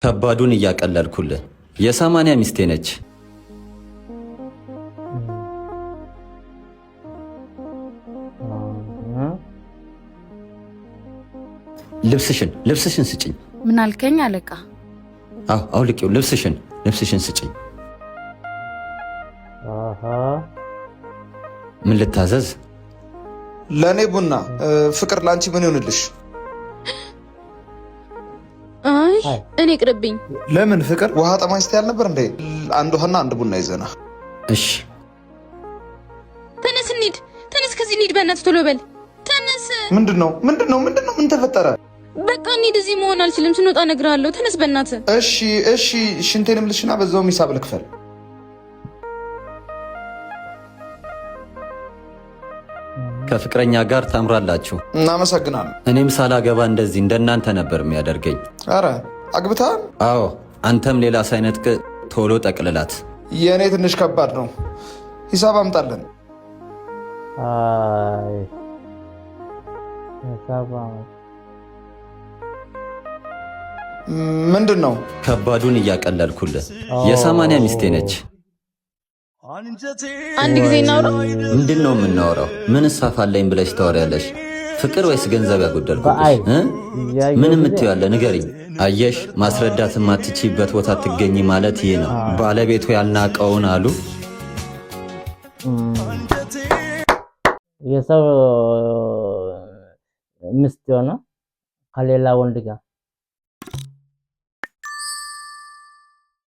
ከባዱን እያቀለልኩልህ የ80 ሚስቴ ነች። ልብስሽን ስጭኝ። ምን አልከኝ አለቃ? አውልቂው። ልብስሽን ስጭኝ። ምን ልታዘዝ? ለኔ ቡና። ፍቅር ላንቺ ምን ይሆንልሽ? አይ እኔ ቅርብኝ። ለምን ፍቅር? ውሃ ጠማኝ ስትይ አልነበር እንዴ? አንድ ውሃና አንድ ቡና ይዘና። እሺ ተነስ እንሂድ። ተነስ ከዚህ እንሂድ። በእናትህ ቶሎ በል ተነስ። ምንድነው? ምን ተፈጠረ? በቃ እንሂድ። እዚህ መሆን አልችልም። ስንወጣ እነግርሃለሁ። ተነስ በእናትህ። እሺ ሽንቴንም ልሽና በዛውም ሂሳብ ልክፈል። ከፍቅረኛ ጋር ታምራላችሁ። እናመሰግናለን። እኔም ሳላገባ እንደዚህ እንደናንተ ነበር የሚያደርገኝ። አረ አግብተሃል? አዎ። አንተም ሌላ ሳይነት ቶሎ ጠቅልላት። የእኔ ትንሽ ከባድ ነው። ሂሳብ አምጣለን። ምንድን ነው? ከባዱን እያቀለልኩልህ የ80 ሚስቴ ነች። አንድ ጊዜ እናውራ። ምንድን ነው የምናወራው? ምን እሳፋለኝ ብለሽ ታወሪያለሽ? ፍቅር ወይስ ገንዘብ ያጎደልኩብሽ? ምን የምትይው ያለ ንገሪኝ። አየሽ፣ ማስረዳት የማትችይበት ቦታ ትገኝ ማለት ይህ ነው። ባለቤቱ ያልናቀውን አሉ። የሰው ሚስት ሆነ ከሌላ ወንድ ጋር